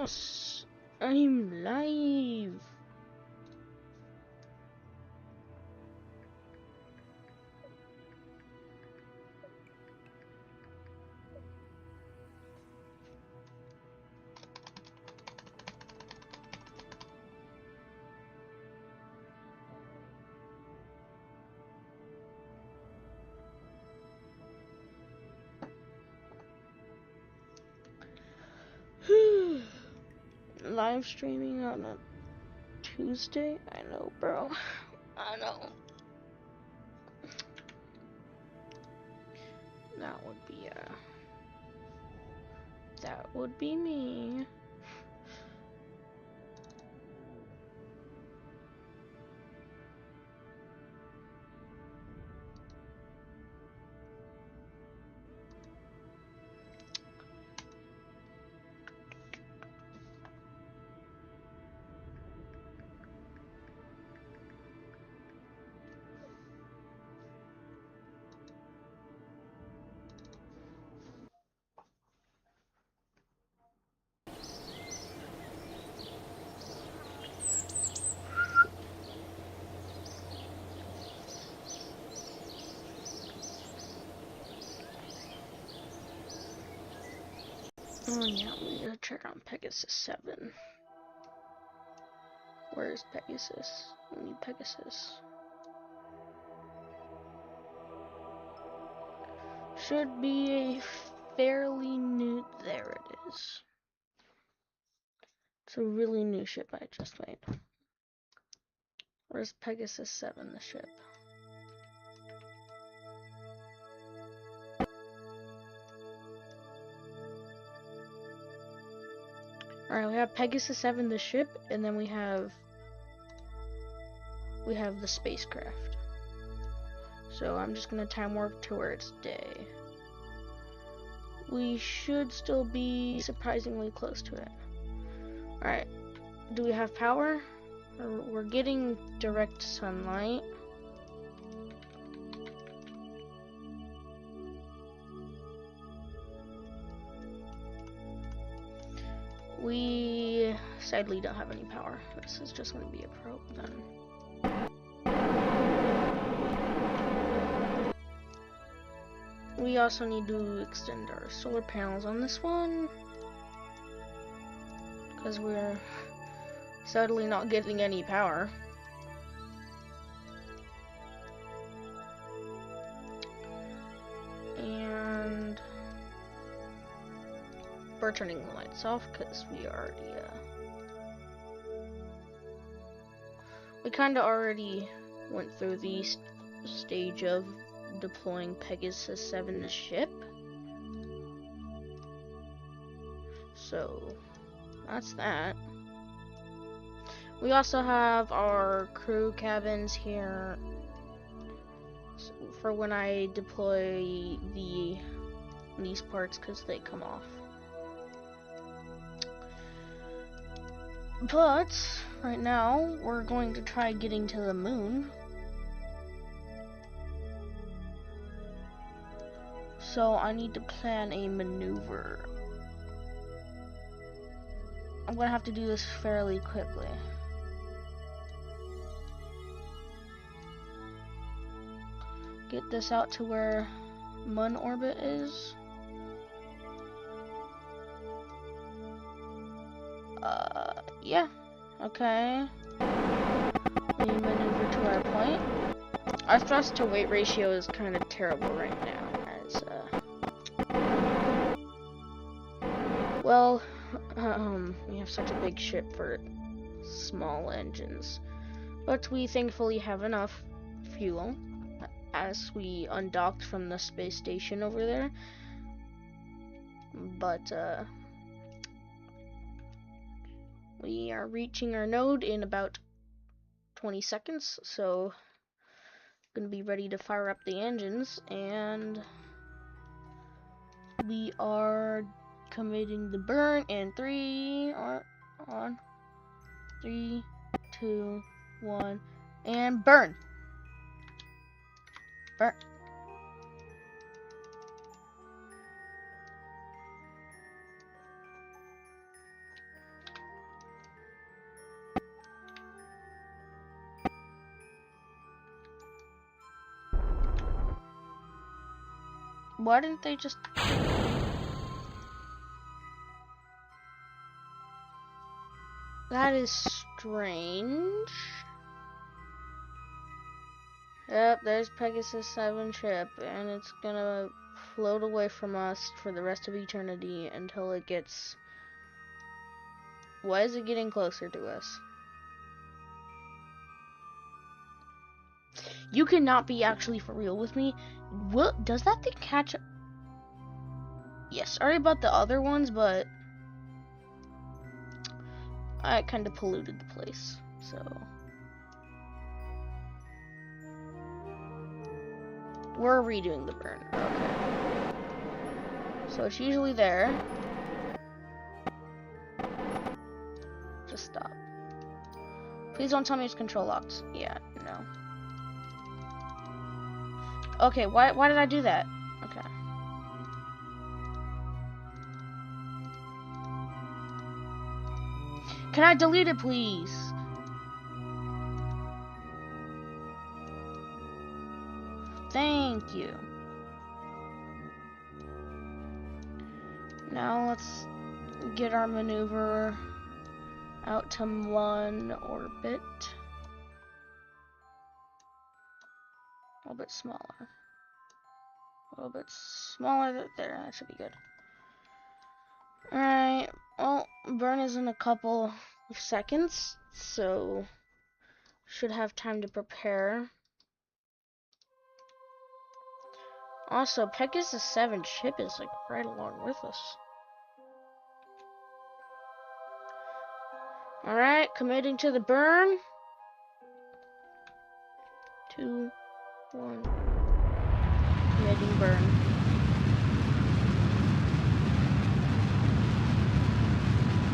Yes! I'm live! Live streaming on a Tuesday? I know, bro. I know. That would be me. Oh yeah, we gotta check on Pegasus 7. Where's Pegasus? We need Pegasus. Should be a fairly new... There it is. It's a really new ship I just made. Where's Pegasus 7, the ship? Alright, we have Pegasus 7, the ship, and then we have the spacecraft. So I'm just gonna time warp to where it's day. We should still be surprisingly close to it. Alright, do we have power? We're getting direct sunlight. We sadly don't have any power. This is just gonna be a probe then. We also need to extend our solar panels on this one, because we're sadly not getting any power. And we're turning the lights off because we already we kind of already went through the stage of deploying Pegasus 7, the ship. So that's that. We also have our crew cabins here for when I deploy these parts, because they come off. But right now we're going to try getting to the moon. So I need to plan a maneuver. I'm gonna have to do this fairly quickly. Get this out to where Mun orbit is. Yeah. Okay. We maneuver to our point. Our thrust to weight ratio is kind of terrible right now, as well, we have such a big ship for small engines, but we thankfully have enough fuel as we undocked from the space station over there. But we are reaching our node in about 20 seconds, so gonna be ready to fire up the engines, and we are committing the burn in 3, 2, 1, and burn. Burn. Why didn't they just... That is strange. Yep, there's Pegasus 7 ship, and it's gonna float away from us for the rest of eternity until it gets... Why is it getting closer to us? You cannot be actually for real with me. What does that thing catch? Yes, sorry about the other ones, but I kind of polluted the place, so we're redoing the burn. Okay, so it's usually there. Just stop. Please don't tell me it's control locked. Yeah, no. Okay, why did I do that? Okay. Can I delete it, please? Thank you. Now let's get our maneuver out to 1 orbit. A little bit smaller. A little bit smaller there. That should be good. Alright. Well, burn is in a couple of seconds, so should have time to prepare. Also, Pegasus 7 ship is like right along with us. Alright, committing to the burn. 2, 1. Committing burn.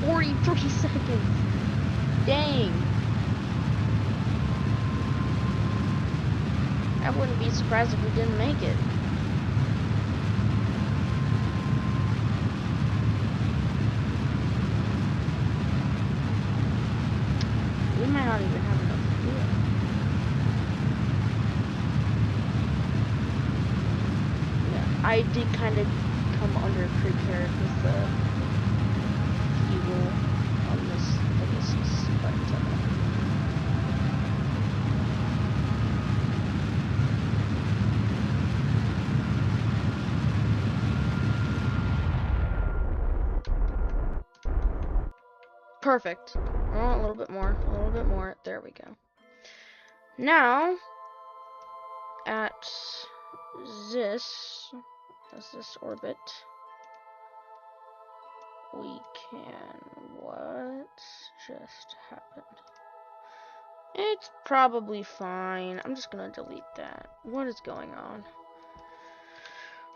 "43 seconds. Dang. I wouldn't be surprised if we didn't make it. We might not even have enough fuel. Yeah, I did kind of come under-prepared with the fuel on this Pegasus, but perfect. Oh, a little bit more, a little bit more. There we go. Now, at this orbit, we can... What just happened? It's probably fine. I'm just gonna delete that. What is going on?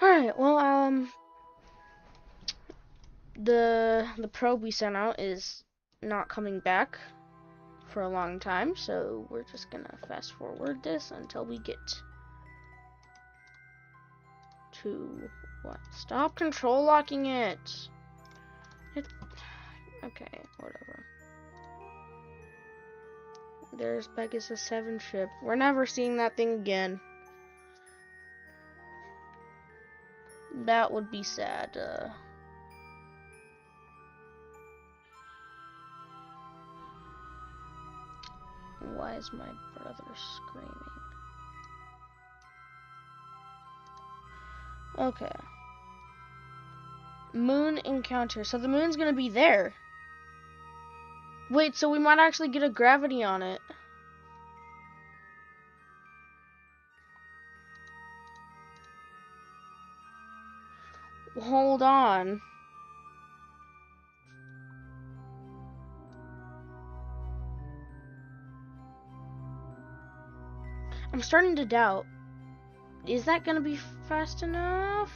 Alright, well, the probe we sent out is not coming back for a long time, so we're just gonna fast forward this until we get to what? Stop control locking it. Okay, whatever. There's Pegasus 7 ship. We're never seeing that thing again. That would be sad. Why is my brother screaming? Okay. Moon encounter. So the moon's gonna be there. Wait, so we might actually get a gravity on it. Hold on. I'm starting to doubt. Is that gonna be fast enough?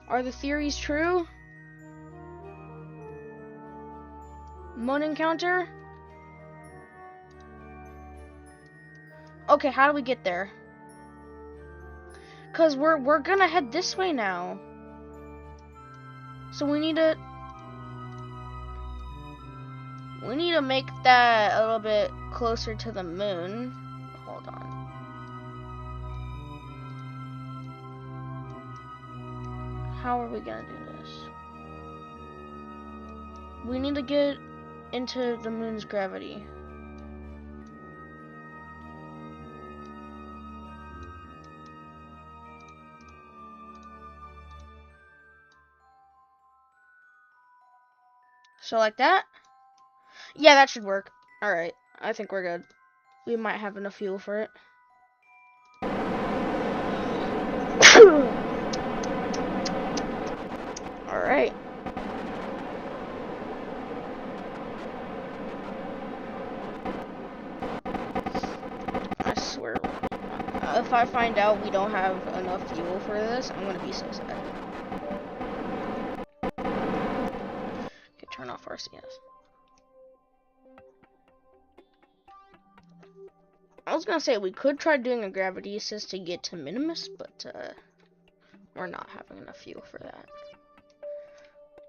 Are the theories true? Moon encounter? Okay, how do we get there? Cause we're gonna head this way now. So we need to make that a little bit closer to the moon. Hold on. How are we gonna do this? We need to get into the moon's gravity. So like that? Yeah, that should work. Alright, I think we're good. We might have enough fuel for it. Alright. I swear, if I find out we don't have enough fuel for this, I'm gonna be so sad. Okay, turn off RCS. I was gonna say we could try doing a gravity assist to get to Minimus, but we're not having enough fuel for that.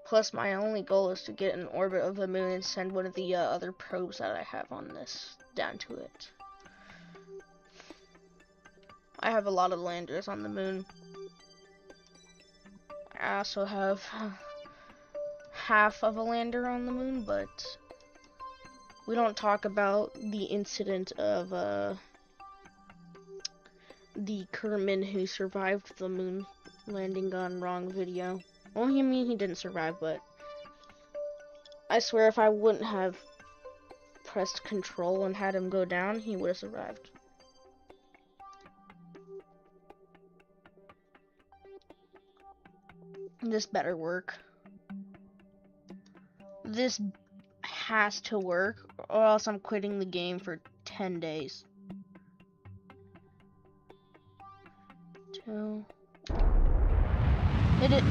Plus, my only goal is to get in orbit of the moon and send one of the other probes that I have on this down to it. I have a lot of landers on the moon. I also have half of a lander on the moon, but we don't talk about the incident of the Kerman who survived the moon landing gone wrong video. Well, I mean, he didn't survive, but I swear if I wouldn't have pressed control and had him go down, he would have survived. This better work. This has to work, or else I'm quitting the game for 10 days. 2. Hit it.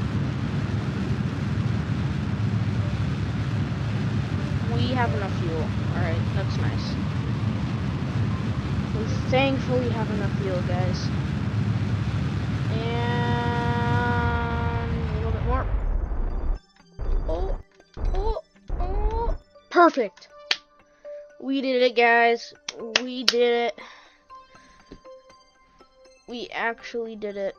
We have enough fuel. Alright, that's nice. We thankfully have enough fuel, guys. And a little bit more. Oh, oh, oh. Perfect. We did it, guys. We did it. We actually did it.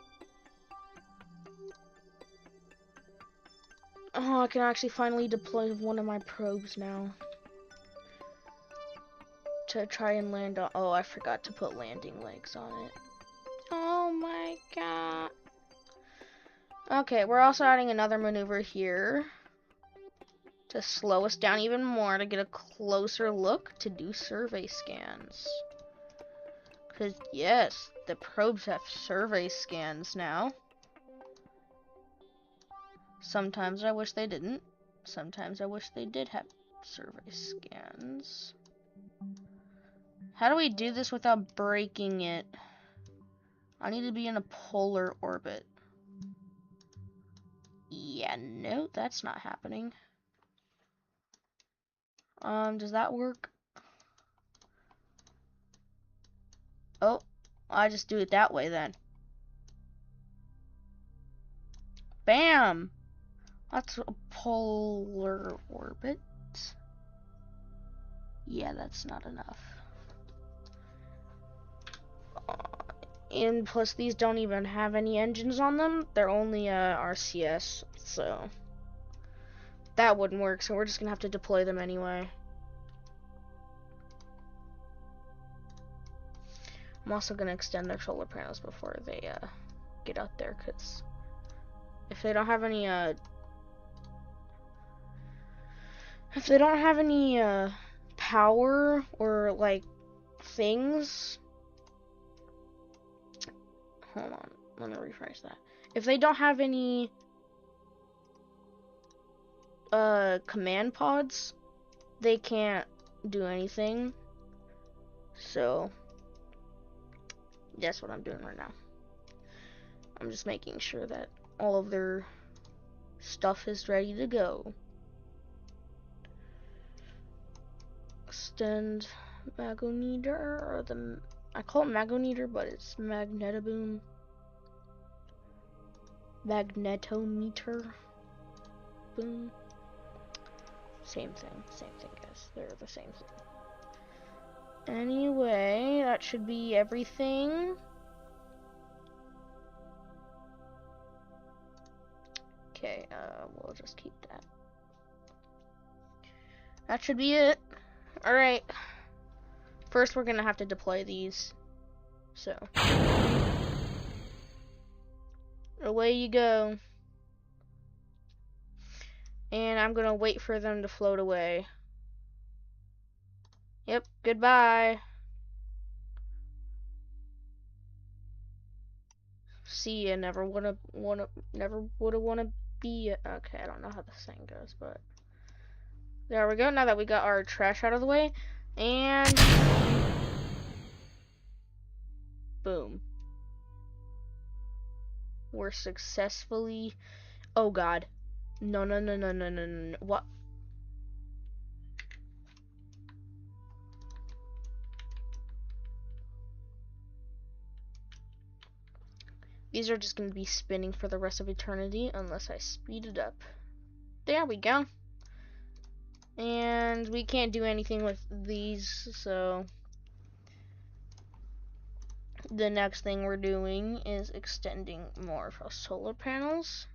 Oh, I can actually finally deploy one of my probes now. To try and land on... Oh, I forgot to put landing legs on it. Oh my god. Okay, we're also adding another maneuver here. To slow us down even more to get a closer look to do survey scans. Because, yes, the probes have survey scans now. Sometimes I wish they didn't. Sometimes I wish they did have survey scans. How do we do this without breaking it? I need to be in a polar orbit. Yeah, no, that's not happening. Does that work? Oh, I just do it that way then. Bam! That's a polar orbit. Yeah, that's not enough. And plus, these don't even have any engines on them. They're only RCS, so that wouldn't work. So we're just gonna have to deploy them anyway. I'm also gonna extend their solar panels before they get out there, because if they don't have any power or like things. Hold on, let me rephrase that. If they don't have any command pods, they can't do anything. So that's what I'm doing right now. I'm just making sure that all of their stuff is ready to go. Extend magometer, or I call it magometer, but it's magnetoboom. Magnetometer. Boom. Same thing, guys. They're the same thing. Anyway, that should be everything. Okay, we'll just keep that. That should be it. Alright. First, we're gonna have to deploy these. So. Away you go. And I'm gonna wait for them to float away. Yep, goodbye. See ya, never woulda be. Okay, I don't know how this thing goes, but there we go. Now that we got our trash out of the way, and boom, we're successfully. Oh God, no, no, no, no, no, no, no, what? These are just gonna be spinning for the rest of eternity unless I speed it up. There we go. And we can't do anything with these, so the next thing we're doing is extending more of our solar panels.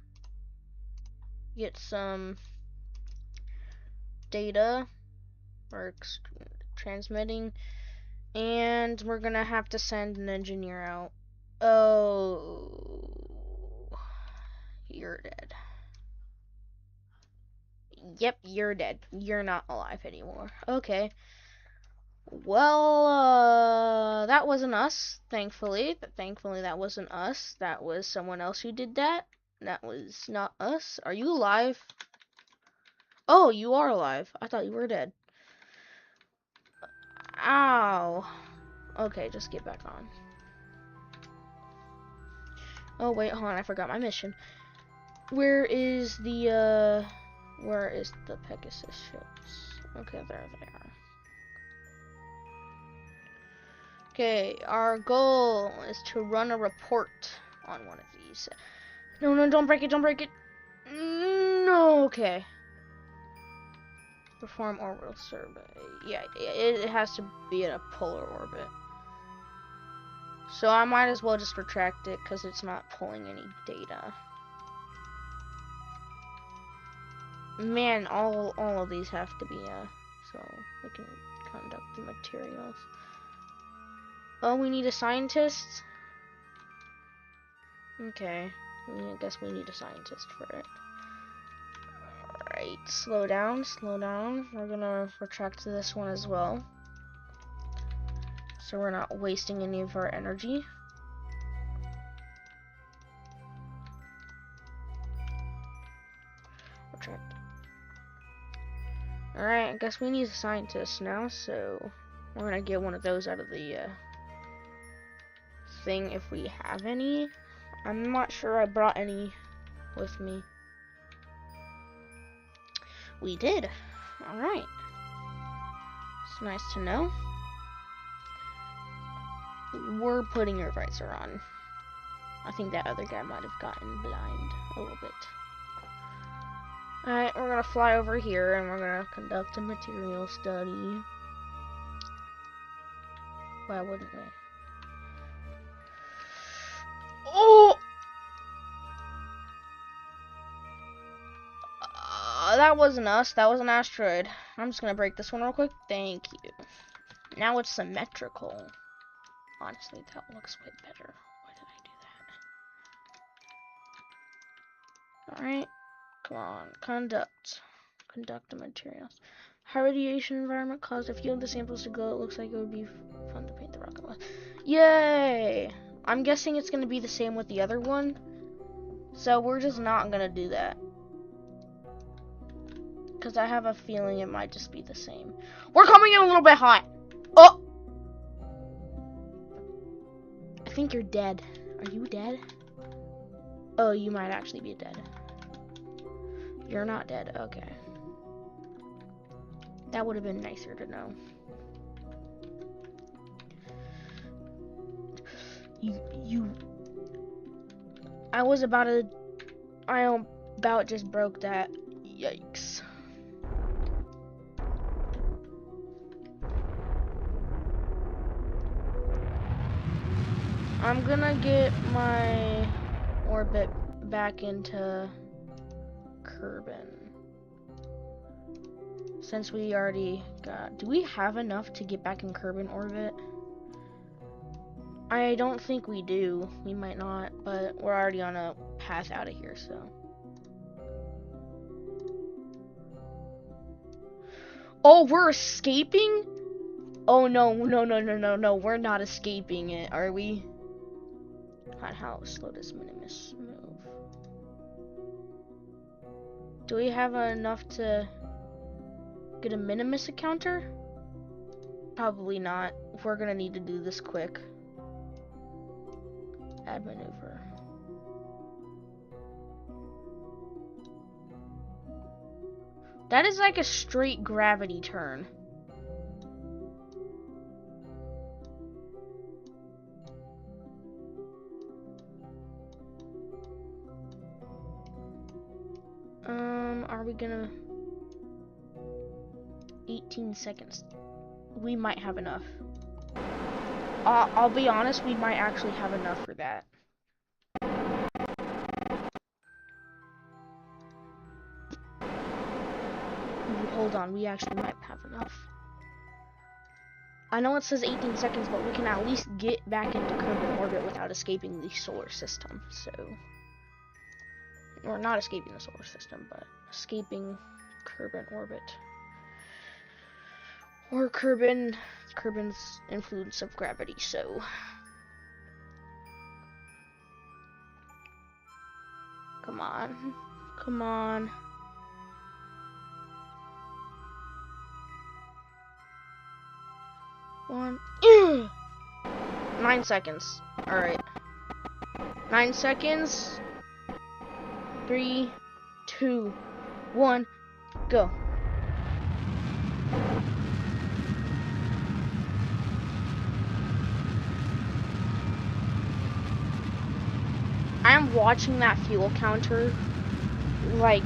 Get some data or transmitting, and we're gonna have to send an engineer out. Oh, you're dead. Yep, you're dead. You're not alive anymore. Okay. Well, that wasn't us, thankfully. But thankfully, that wasn't us. That was someone else who did that. That was not us. Are you alive? Oh, you are alive. I thought you were dead. Ow. Okay, just get back on. Oh, wait, hold on. I forgot my mission. Where is the Pegasus ships? Okay, there they are. Okay, our goal is to run a report on one of these. No, no, don't break it, don't break it. No, okay. Perform orbital survey. Yeah, it has to be in a polar orbit. So I might as well just retract it because it's not pulling any data. Man, all of these have to be, so we can conduct the materials. Oh, we need a scientist? Okay, I guess we need a scientist for it. Alright, slow down, slow down. We're gonna retract this one as well, so we're not wasting any of our energy. Retract. Alright, I guess we need a scientist now, so we're gonna get one of those out of the thing if we have any. I'm not sure I brought any with me. We did. Alright. It's nice to know. We're putting your visor on. I think that other guy might have gotten blind a little bit. Alright, we're gonna fly over here and we're gonna conduct a material study. Why wouldn't we? Oh! That wasn't us. That was an asteroid. I'm just gonna break this one real quick. Thank you. Now it's symmetrical. Honestly, that looks way better. Why did I do that? Alright. Come on. Conduct the materials. High radiation environment caused a few of the samples to glow. It looks like it would be fun to paint the rocket with. Yay! I'm guessing it's gonna be the same with the other one. So we're just not gonna do that. Because I have a feeling it might just be the same. We're coming in a little bit hot. Oh! I think you're dead. Are you dead? Oh, you might actually be dead. You're not dead. Okay. That would have been nicer to know. I about just broke that. Yikes. I'm gonna get my orbit back into Kerbin. Since we already got... Do we have enough to get back in Kerbin orbit? I don't think we do. We might not, but we're already on a path out of here, so... Oh, we're escaping? Oh, no, we're not escaping it, are we? God, how slow does Minimus move? Do we have enough to get a Minimus encounter? Probably not. We're gonna need to do this quick. Add maneuver. That is like a straight gravity turn. Are we gonna... 18 seconds. We might have enough. I'll be honest, we might actually have enough for that. Hold on, we actually might have enough. I know it says 18 seconds, but we can at least get back into Kerbin orbit without escaping the solar system, so... Or not escaping the solar system, but escaping Kerbin orbit. Or Kerbin's influence of gravity, so... Come on. Come on. One. 9 seconds. Alright. 9 seconds. 3, 2, 1, go. I am watching that fuel counter like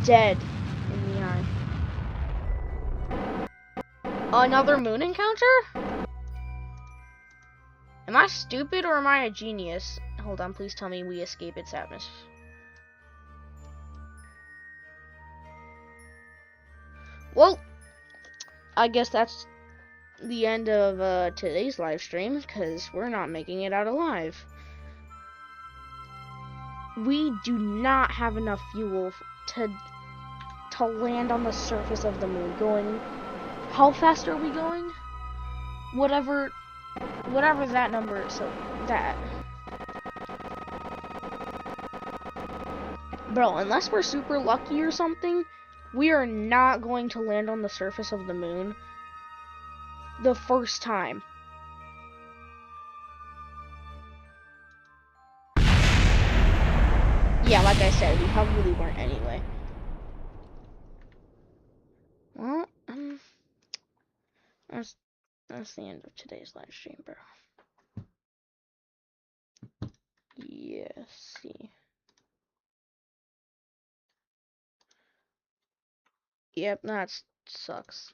dead in the eye. Another moon encounter? Am I stupid or am I a genius? Hold on, please tell me we escape its atmosphere. Well, I guess that's the end of today's live stream, because we're not making it out alive. We do not have enough fuel to land on the surface of the moon. Going, how fast are we going? Whatever that number is, so that. Bro, unless we're super lucky or something, we are not going to land on the surface of the moon the first time. Yeah, like I said, we probably weren't anyway. Well, that's the end of today's live stream, bro. Yeah, see. Yep, that sucks.